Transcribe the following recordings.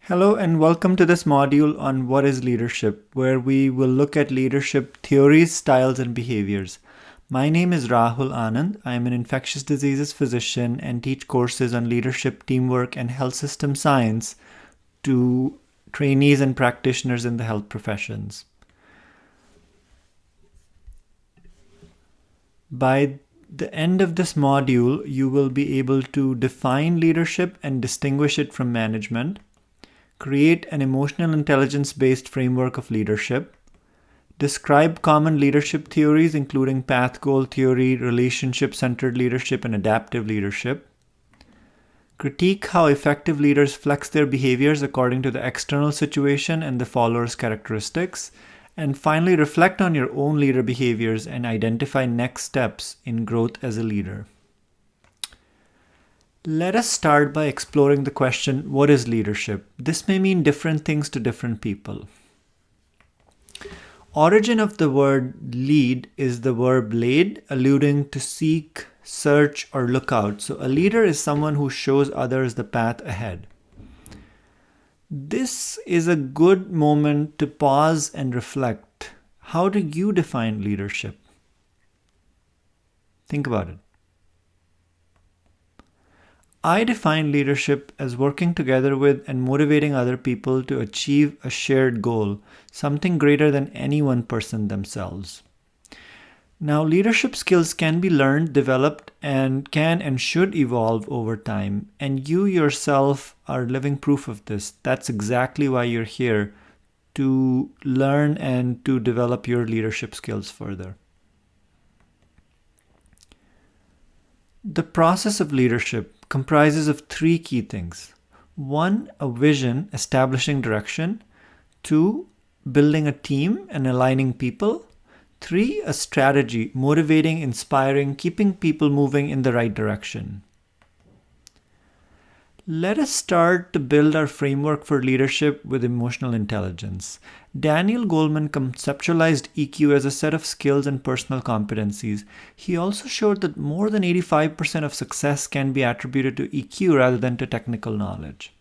Hello and welcome to this module on what is leadership, where we will look at leadership theories, styles, and behaviors. My name is Rahul Anand. I am an infectious diseases physician and teach courses on leadership, teamwork, and health system science to trainees and practitioners in the health professions. By the end of this module, you will be able to define leadership and distinguish it from management, create an emotional intelligence-based framework of leadership, describe common leadership theories including path goal theory, relationship-centered leadership, and adaptive leadership, critique how effective leaders flex their behaviors according to the external situation and the follower's characteristics, and finally reflect on your own leader behaviors and identify next steps in growth as a leader. Let us start by exploring the question, what is leadership? This may mean different things to different people. Origin of the word lead is the verb laid, alluding to seek, search, or look out. So a leader is someone who shows others the path ahead. This is a good moment to pause and reflect. How do you define leadership? Think about it. I define leadership as working together with and motivating other people to achieve a shared goal, something greater than any one person themselves. Now, leadership skills can be learned, developed, and can and should evolve over time, and you yourself are living proof of this. That's exactly why you're here, to learn and to develop your leadership skills further. The process of leadership comprises of three key things. 1, a vision, establishing direction. 2, building a team and aligning people. 3, a strategy, motivating, inspiring, keeping people moving in the right direction. Let us start to build our framework for leadership with emotional intelligence. Daniel Goleman conceptualized EQ as a set of skills and personal competencies. He also showed that more than 85% of success can be attributed to EQ rather than to technical knowledge.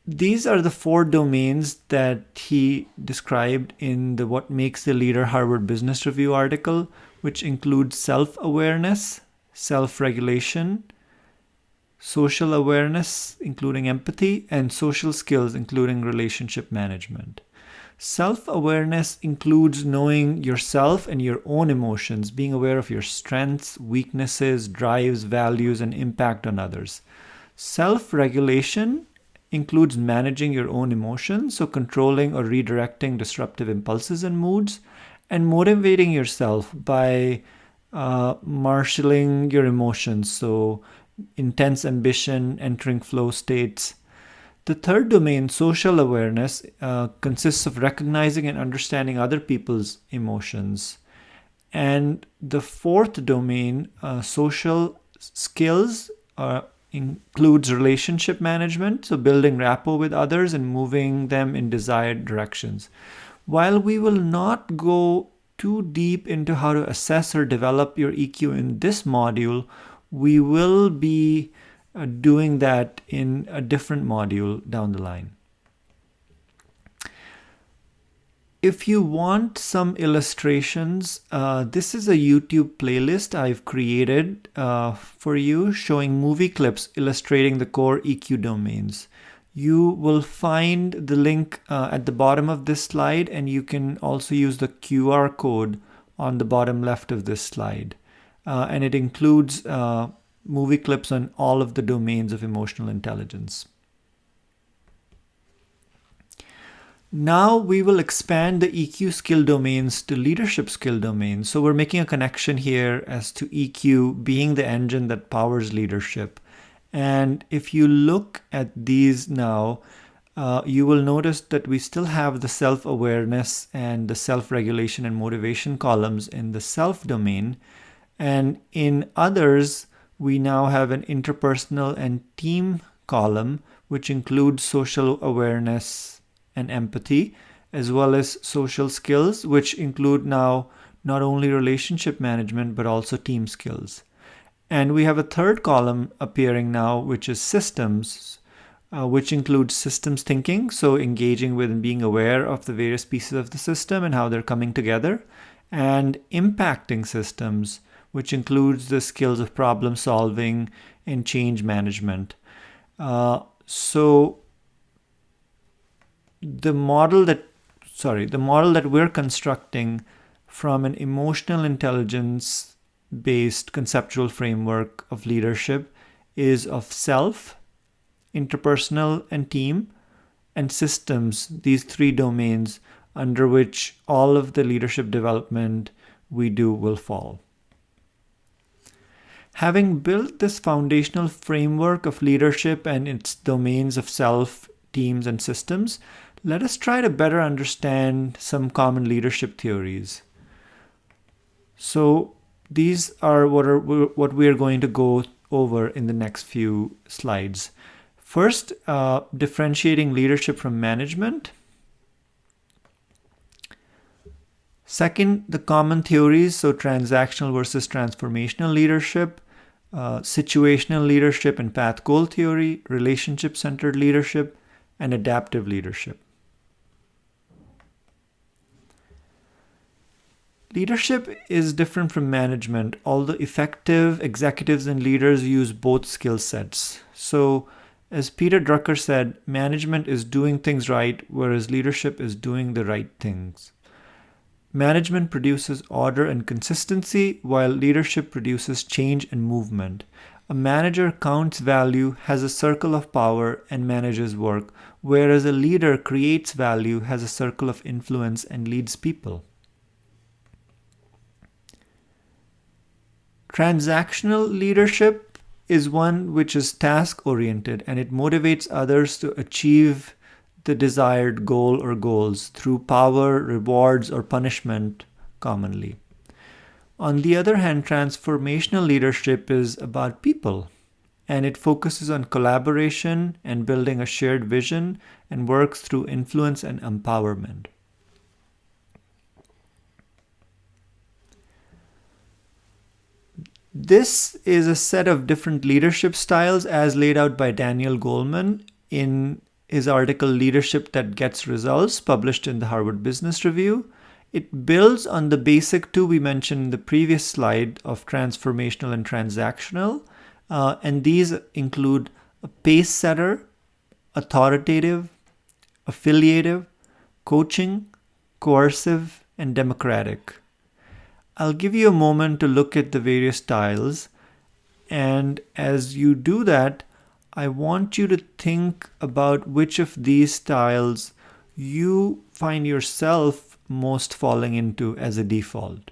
These are the 4 domains that he described in the What Makes the Leader Harvard Business Review article, which includes self-awareness, self-regulation, social awareness, including empathy, and social skills, including relationship management. Self-awareness includes knowing yourself and your own emotions, being aware of your strengths, weaknesses, drives, values, and impact on others. Self-regulation includes managing your own emotions, so controlling or redirecting disruptive impulses and moods, and motivating yourself by marshaling your emotions, so intense ambition, entering flow states. The third domain, social awareness, consists of recognizing and understanding other people's emotions. And the fourth domain, social skills, includes relationship management, so building rapport with others and moving them in desired directions. While we will not go too deep into how to assess or develop your EQ in this module, we will be doing that in a different module down the line. If you want some illustrations, this is a YouTube playlist I've created for you showing movie clips illustrating the core EQ domains. You will find the link at the bottom of this slide, and you can also use the QR code on the bottom left of this slide. And it includes movie clips on all of the domains of emotional intelligence. Now we will expand the EQ skill domains to leadership skill domains. So we're making a connection here as to EQ being the engine that powers leadership. And if you look at these now, you will notice that we still have the self-awareness and the self-regulation and motivation columns in the self domain. And in others, we now have an interpersonal and team column, which includes social awareness and empathy, as well as social skills, which include now not only relationship management, but also team skills. And we have a third column appearing now, which is systems, which includes systems thinking, so engaging with and being aware of the various pieces of the system and how they're coming together, and impacting systems, which includes the skills of problem solving and change management. So the model that we're constructing from an emotional intelligence based conceptual framework of leadership is of self, interpersonal and team, and systems, these three domains under which all of the leadership development we do will fall. Having built this foundational framework of leadership and its domains of self, teams, and systems, let us try to better understand some common leadership theories. So these are what we are going to go over in the next few slides. First, differentiating leadership from management. Second, the common theories, so transactional versus transformational leadership, situational leadership and path goal theory, relationship-centered leadership, and adaptive leadership. Leadership is different from management, although effective executives and leaders use both skill sets. So, as Peter Drucker said, management is doing things right, whereas leadership is doing the right things. Management produces order and consistency, while leadership produces change and movement. A manager counts value, has a circle of power, and manages work, whereas a leader creates value, has a circle of influence, and leads people. Transactional leadership is one which is task-oriented, and it motivates others to achieve the desired goal or goals through power, rewards, or punishment commonly. On the other hand, transformational leadership is about people, and it focuses on collaboration and building a shared vision and works through influence and empowerment. This is a set of different leadership styles as laid out by Daniel Goleman in his article Leadership That Gets Results, published in the Harvard Business Review. It builds on the basic two we mentioned in the previous slide of transformational and transactional, and these include a pace setter, authoritative, affiliative, coaching, coercive, and democratic. I'll give you a moment to look at the various styles, and as you do that, I want you to think about which of these styles you find yourself most falling into as a default.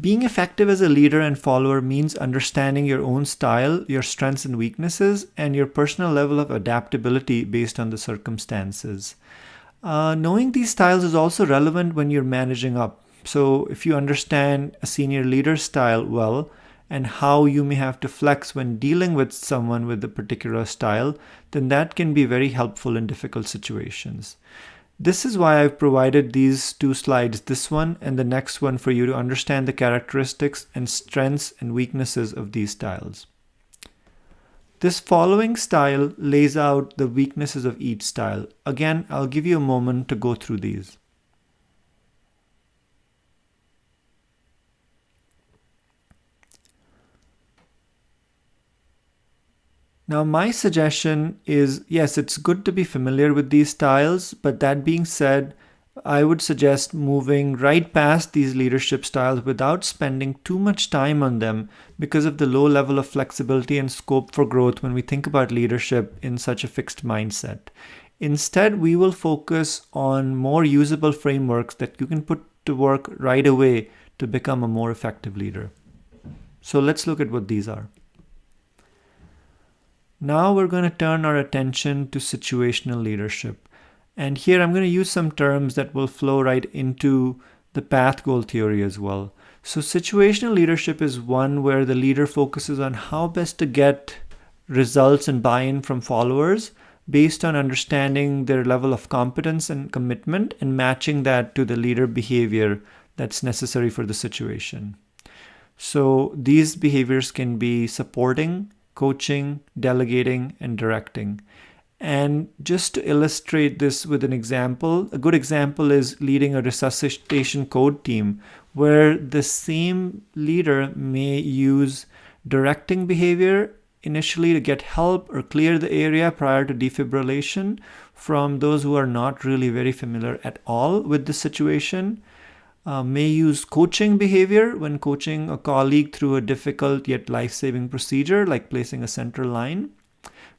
Being effective as a leader and follower means understanding your own style, your strengths and weaknesses, and your personal level of adaptability based on the circumstances. Knowing these styles is also relevant when you're managing up. So if you understand a senior leader's style well and how you may have to flex when dealing with someone with a particular style, then that can be very helpful in difficult situations. This is why I've provided these two slides, this one and the next one, for you to understand the characteristics and strengths and weaknesses of these styles. This following style lays out the weaknesses of each style. Again, I'll give you a moment to go through these. Now, my suggestion is, yes, it's good to be familiar with these styles, but that being said, I would suggest moving right past these leadership styles without spending too much time on them because of the low level of flexibility and scope for growth when we think about leadership in such a fixed mindset. Instead, we will focus on more usable frameworks that you can put to work right away to become a more effective leader. So let's look at what these are. Now we're going to turn our attention to situational leadership. And here I'm going to use some terms that will flow right into the path goal theory as well. So situational leadership is one where the leader focuses on how best to get results and buy-in from followers based on understanding their level of competence and commitment and matching that to the leader behavior that's necessary for the situation. So these behaviors can be supporting, coaching, delegating, and directing. And just to illustrate this with an example, a good example is leading a resuscitation code team, where the same leader may use directing behavior initially to get help or clear the area prior to defibrillation from those who are not really very familiar at all with the situation. May use coaching behavior when coaching a colleague through a difficult yet life-saving procedure like placing a central line.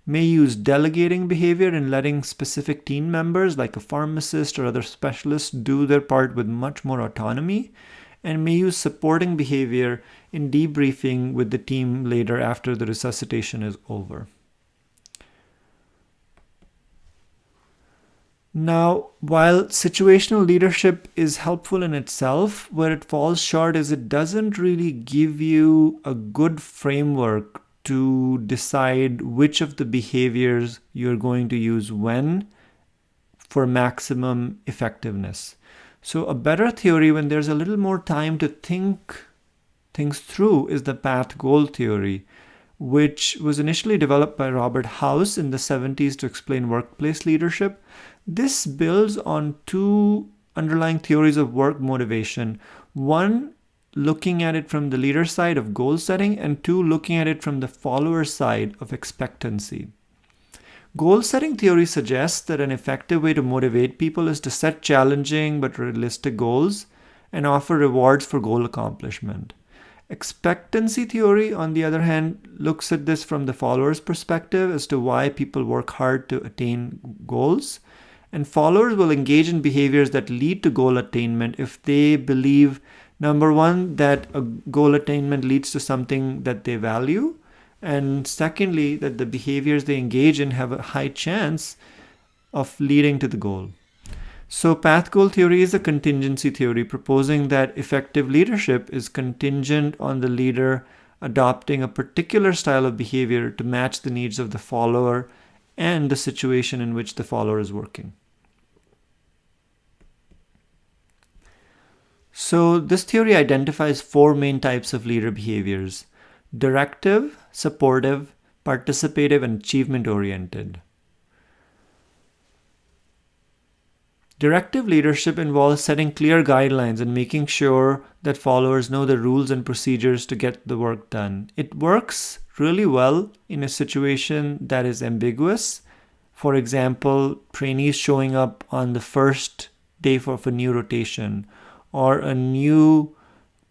May use delegating behavior in letting specific team members like a pharmacist or other specialists do their part with much more autonomy, and may use supporting behavior in debriefing with the team later after the resuscitation is over. Now, while situational leadership is helpful in itself, where it falls short is it doesn't really give you a good framework to decide which of the behaviors you're going to use when for maximum effectiveness. So a better theory when there's a little more time to think things through is the path goal theory, which was initially developed by Robert House in the 70s to explain workplace leadership. This builds on two underlying theories of work motivation. One, looking at it from the leader side of goal setting, and two, looking at it from the follower side of expectancy. Goal setting theory suggests that an effective way to motivate people is to set challenging but realistic goals and offer rewards for goal accomplishment. Expectancy theory, on the other hand, looks at this from the follower's perspective as to why people work hard to attain goals. And followers will engage in behaviors that lead to goal attainment if they believe, number one, that a goal attainment leads to something that they value, and secondly, that the behaviors they engage in have a high chance of leading to the goal. So path goal theory is a contingency theory proposing that effective leadership is contingent on the leader adopting a particular style of behavior to match the needs of the follower and the situation in which the follower is working. So this theory identifies four main types of leader behaviors: directive, supportive, participative, and achievement-oriented. Directive leadership involves setting clear guidelines and making sure that followers know the rules and procedures to get the work done. It works really well in a situation that is ambiguous. For example, trainees showing up on the first day of a new rotation, or a new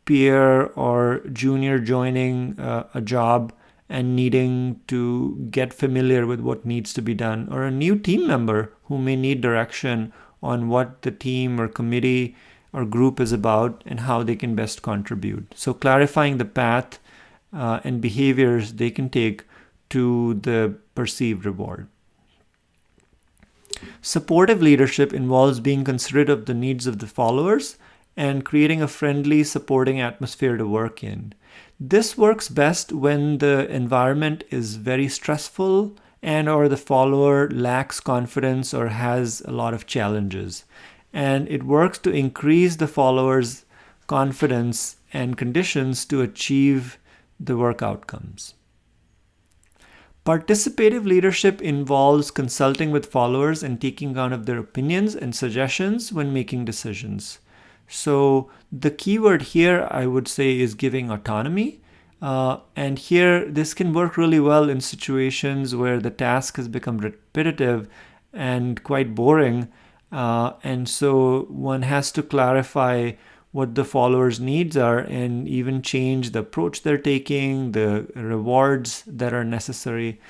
peer or junior joining a job and needing to get familiar with what needs to be done, or a new team member who may need direction on what the team or committee or group is about and how they can best contribute. So clarifying the path and behaviors they can take to the perceived reward. Supportive leadership involves being considerate of the needs of the followers and creating a friendly, supporting atmosphere to work in. This works best when the environment is very stressful and or the follower lacks confidence or has a lot of challenges. And it works to increase the follower's confidence and conditions to achieve the work outcomes. Participative leadership involves consulting with followers and taking account of their opinions and suggestions when making decisions. So the keyword here, I would say, is giving autonomy. And here, this can work really well in situations where the task has become repetitive and quite boring. And so one has to clarify what the followers' needs are and even change the approach they're taking, the rewards that are necessary.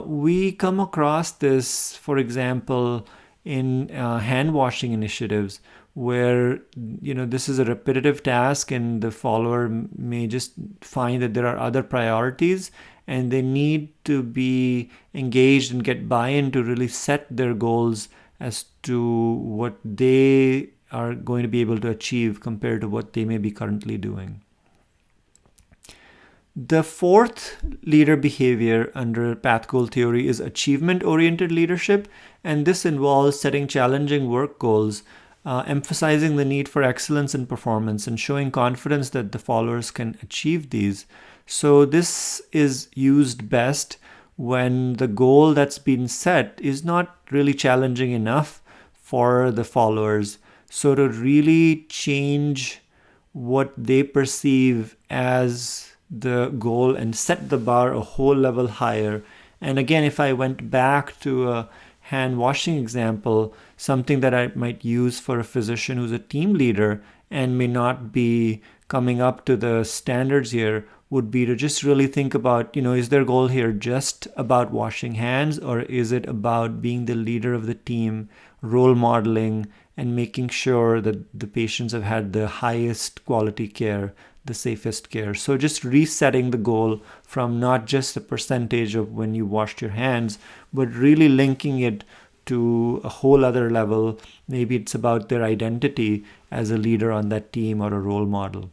We come across this, for example, in hand washing initiatives, where this is a repetitive task and the follower may just find that there are other priorities and they need to be engaged and get buy-in to really set their goals as to what they are going to be able to achieve compared to what they may be currently doing. The fourth leader behavior under path goal theory is achievement-oriented leadership, and this involves setting challenging work goals emphasizing the need for excellence in performance and showing confidence that the followers can achieve these. So this is used best when the goal that's been set is not really challenging enough for the followers. So to really change what they perceive as the goal and set the bar a whole level higher. And again, if I went back to a hand washing example, something that I might use for a physician who's a team leader and may not be coming up to the standards here would be to just really think about, is their goal here just about washing hands, or is it about being the leader of the team, role modeling, and making sure that the patients have had the highest quality care, the safest care. So just resetting the goal from not just a percentage of when you washed your hands, but really linking it to a whole other level. Maybe it's about their identity as a leader on that team or a role model.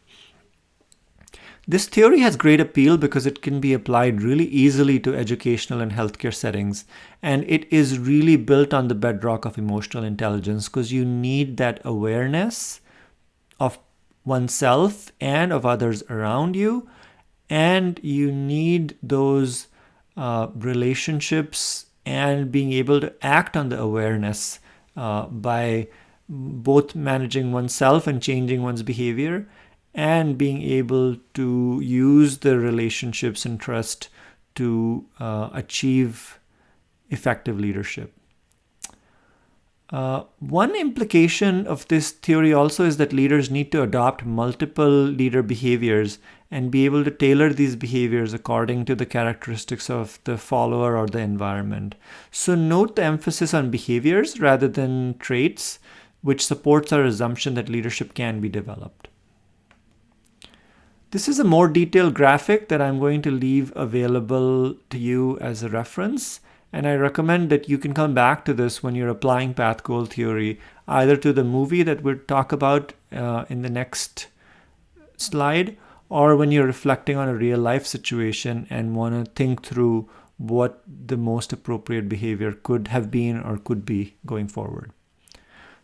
This theory has great appeal because it can be applied really easily to educational and healthcare settings. And it is really built on the bedrock of emotional intelligence, because you need that awareness of oneself and of others around you. And you need those relationships and being able to act on the awareness by both managing oneself and changing one's behavior, and being able to use the relationships and trust to achieve effective leadership. One implication of this theory also is that leaders need to adopt multiple leader behaviors and be able to tailor these behaviors according to the characteristics of the follower or the environment. So note the emphasis on behaviors rather than traits, which supports our assumption that leadership can be developed. This is a more detailed graphic that I'm going to leave available to you as a reference. And I recommend that you can come back to this when you're applying path goal theory, either to the movie that we'll talk about in the next slide, or when you're reflecting on a real life situation and want to think through what the most appropriate behavior could have been or could be going forward.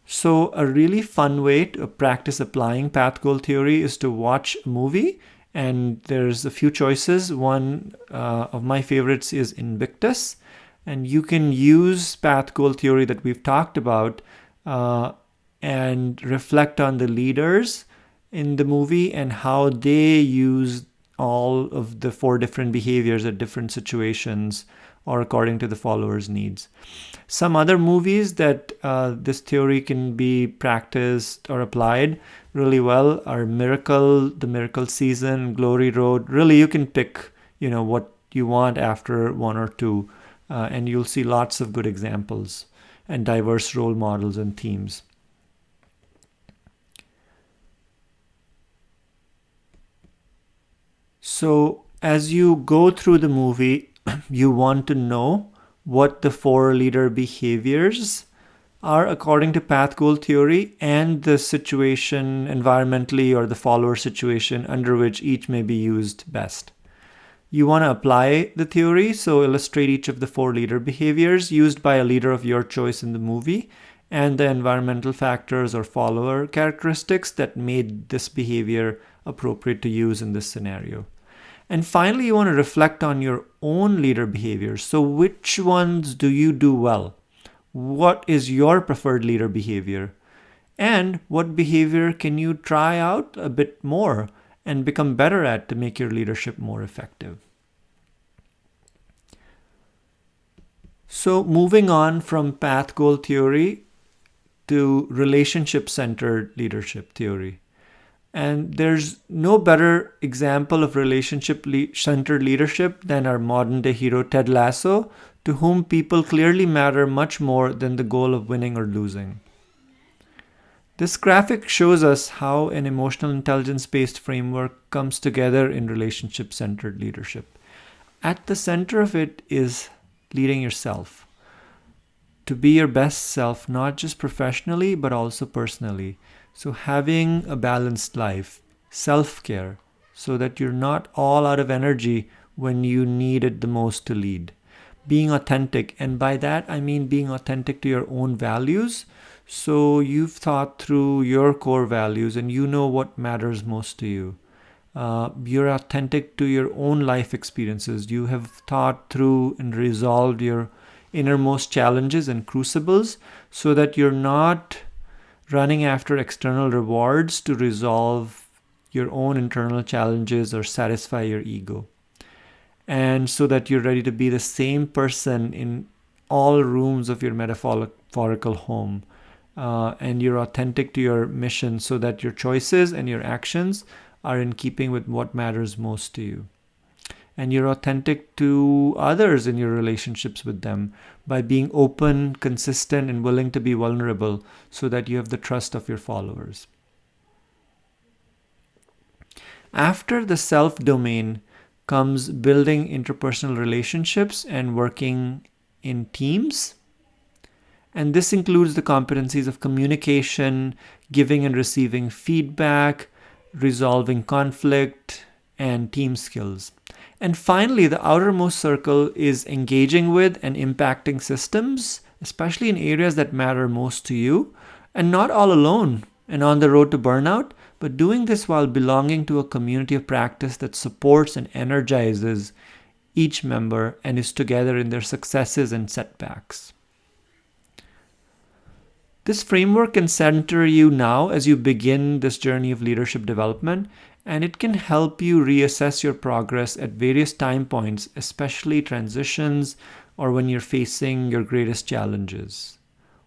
So a really fun way to practice applying path goal theory is to watch a movie, and there's a few choices. One of my favorites is Invictus, and you can use path goal theory that we've talked about and reflect on the leaders in the movie and how they use all of the 4 different behaviors at different situations or according to the followers' needs. Some other movies that this theory can be practiced or applied really well are Miracle, The Miracle Season, Glory Road. Really, you can pick, what you want after 1 or 2, and you'll see lots of good examples and diverse role models and themes. So as you go through the movie, you want to know what the 4 leader behaviors are according to path goal theory and the situation environmentally or the follower situation under which each may be used best. You want to apply the theory, so illustrate each of the 4 leader behaviors used by a leader of your choice in the movie and the environmental factors or follower characteristics that made this behavior appropriate to use in this scenario. And finally, you want to reflect on your own leader behaviors. So which ones do you do well? What is your preferred leader behavior? And what behavior can you try out a bit more and become better at to make your leadership more effective? So moving on from path goal theory to relationship-centered leadership theory. And there's no better example of relationship-centered leadership than our modern-day hero Ted Lasso, to whom people clearly matter much more than the goal of winning or losing. This graphic shows us how an emotional intelligence-based framework comes together in relationship-centered leadership. At the center of it is leading yourself. To be your best self, not just professionally, but also personally. So having a balanced life, self-care, so that you're not all out of energy when you need it the most to lead. Being authentic, and by that I mean being authentic to your own values, So you've thought through your core values and you know what matters most to you. You're authentic to your own life experiences. You have thought through and resolved your innermost challenges and crucibles so that you're not running after external rewards to resolve your own internal challenges or satisfy your ego. And so that you're ready to be the same person in all rooms of your metaphorical home. And you're authentic to your mission so that your choices and your actions are in keeping with what matters most to you. And you're authentic to others in your relationships with them by being open, consistent, and willing to be vulnerable so that you have the trust of your followers. After the self domain comes building interpersonal relationships and working in teams. And this includes the competencies of communication, giving and receiving feedback, resolving conflict, and team skills. And finally, the outermost circle is engaging with and impacting systems, especially in areas that matter most to you, and not all alone and on the road to burnout, but doing this while belonging to a community of practice that supports and energizes each member and is together in their successes and setbacks. This framework can center you now as you begin this journey of leadership development, and it can help you reassess your progress at various time points, especially transitions or when you're facing your greatest challenges.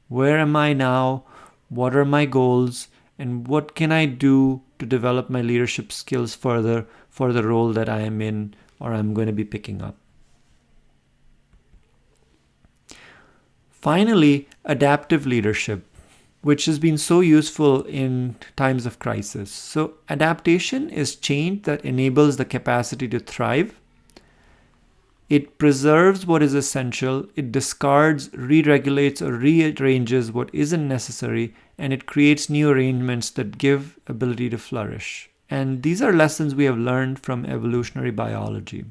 Where am I now? What are my goals? And what can I do to develop my leadership skills further for the role that I am in or I'm going to be picking up? Finally, adaptive leadership, which has been so useful in times of crisis. So adaptation is change that enables the capacity to thrive. It preserves what is essential, it discards, re-regulates, or rearranges what isn't necessary, and it creates new arrangements that give ability to flourish. And these are lessons we have learned from evolutionary biology.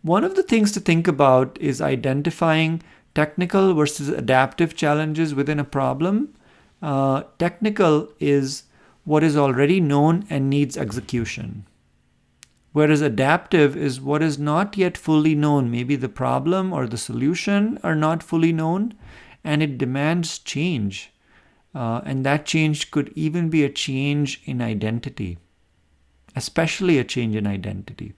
One of the things to think about is identifying technical versus adaptive challenges within a problem. Technical is what is already known and needs execution. Whereas adaptive is what is not yet fully known. Maybe the problem or the solution are not fully known, and it demands change. And that change could even be a change in identity, especially a change in identity.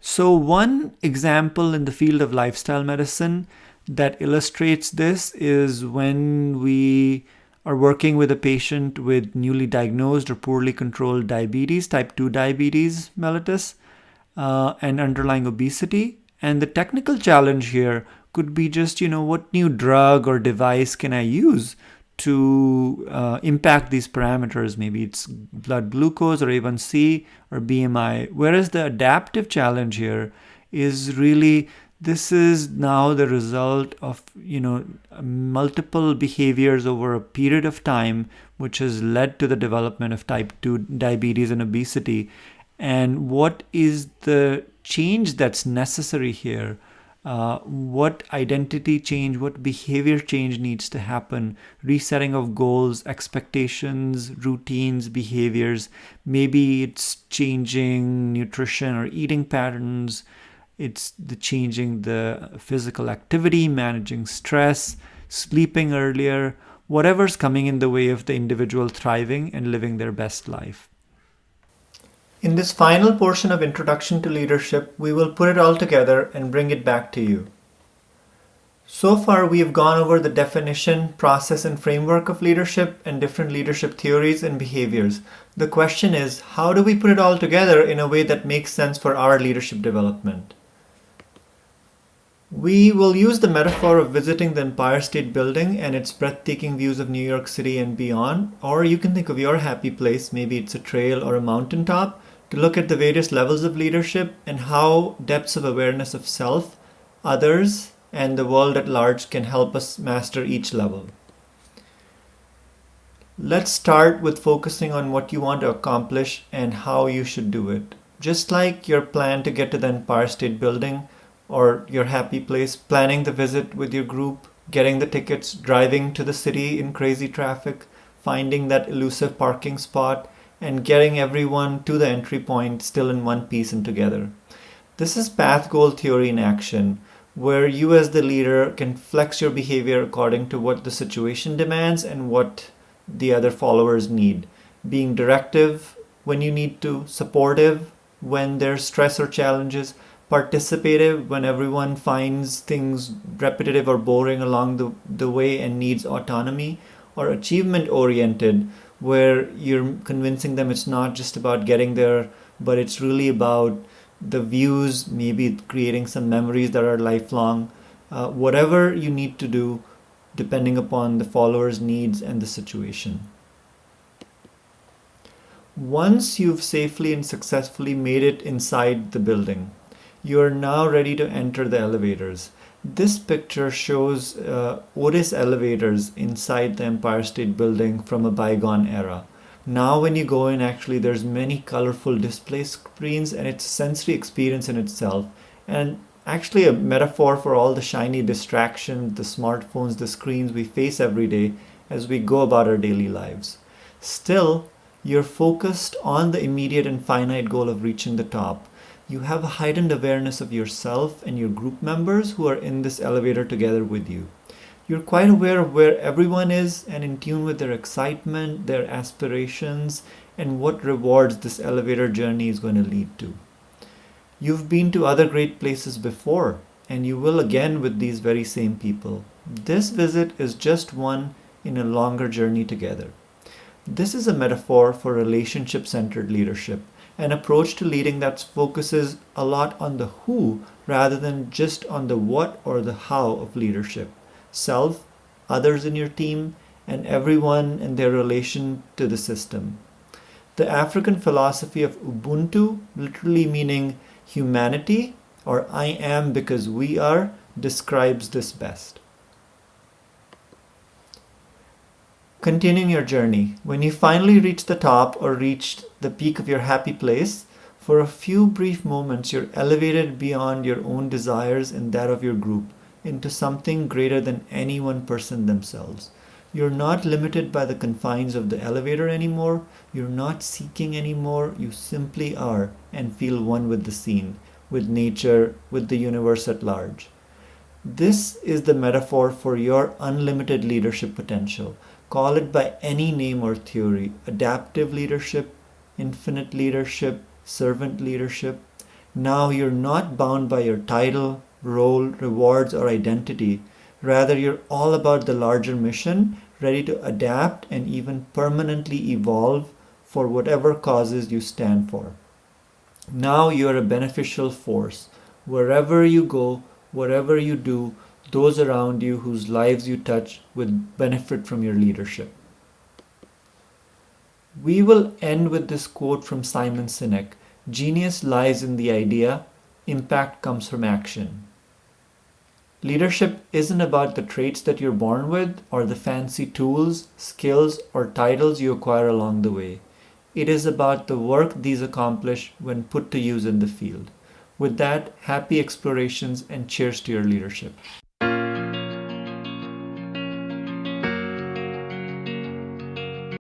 So one example in the field of lifestyle medicine that illustrates this is when we are working with a patient with newly diagnosed or poorly controlled diabetes, type 2 diabetes mellitus, and underlying obesity. And the technical challenge here could be just, what new drug or device can I use to impact these parameters? Maybe it's blood glucose or A1C or BMI. Whereas the adaptive challenge here is really, this is now the result of, multiple behaviors over a period of time, which has led to the development of type 2 diabetes and obesity. And what is the change that's necessary here? What identity change, what behavior change needs to happen, resetting of goals, expectations, routines, behaviors. Maybe it's changing nutrition or eating patterns. It's the changing the physical activity, managing stress, sleeping earlier, whatever's coming in the way of the individual thriving and living their best life. In this final portion of Introduction to Leadership, we will put it all together and bring it back to you. So far, we have gone over the definition, process, and framework of leadership and different leadership theories and behaviors. The question is, how do we put it all together in a way that makes sense for our leadership development? We will use the metaphor of visiting the Empire State Building and its breathtaking views of New York City and beyond, or you can think of your happy place, maybe it's a trail or a mountaintop, to look at the various levels of leadership and how depths of awareness of self, others, and the world at large can help us master each level. Let's start with focusing on what you want to accomplish and how you should do it. Just like your plan to get to the Empire State Building or your happy place, planning the visit with your group, getting the tickets, driving to the city in crazy traffic, finding that elusive parking spot, and getting everyone to the entry point still in one piece and together. This is path goal theory in action, where you as the leader can flex your behavior according to what the situation demands and what the other followers need. Being directive when you need to, supportive when there's stress or challenges, participative when everyone finds things repetitive or boring along the way and needs autonomy, or achievement oriented where you're convincing them it's not just about getting there, but it's really about the views, maybe creating some memories that are lifelong. Whatever you need to do, depending upon the follower's needs and the situation. Once you've safely and successfully made it inside the building, you are now ready to enter the elevators. This picture shows Otis elevators inside the Empire State Building from a bygone era. Now when you go in, actually there's many colorful display screens, and it's a sensory experience in itself, and actually a metaphor for all the shiny distractions, the smartphones, the screens we face every day as we go about our daily lives. Still, you're focused on the immediate and finite goal of reaching the top. You have a heightened awareness of yourself and your group members who are in this elevator together with you. You're quite aware of where everyone is and in tune with their excitement, their aspirations, and what rewards this elevator journey is going to lead to. You've been to other great places before, and you will again with these very same people. This visit is just one in a longer journey together. This is a metaphor for relationship-centered leadership, an approach to leading that focuses a lot on the who rather than just on the what or the how of leadership. Self, others in your team, and everyone and their relation to the system. The African philosophy of Ubuntu, literally meaning humanity, or I am because we are, describes this best. Continuing your journey, when you finally reach the top or reached the peak of your happy place, for a few brief moments you're elevated beyond your own desires and that of your group into something greater than any one person themselves. You're not limited by the confines of the elevator anymore. You're not seeking anymore. You simply are and feel one with the scene, with nature, with the universe at large. This is the metaphor for your unlimited leadership potential. Call it by any name or theory: adaptive leadership, infinite leadership, servant leadership. Now you're not bound by your title, role, rewards, or identity. Rather, you're all about the larger mission, ready to adapt and even permanently evolve for whatever causes you stand for. Now you're a beneficial force. Wherever you go, whatever you do, those around you whose lives you touch will benefit from your leadership. We will end with this quote from Simon Sinek: "Genius lies in the idea, impact comes from action." Leadership isn't about the traits that you're born with or the fancy tools, skills, or titles you acquire along the way. It is about the work these accomplish when put to use in the field. With that, happy explorations and cheers to your leadership.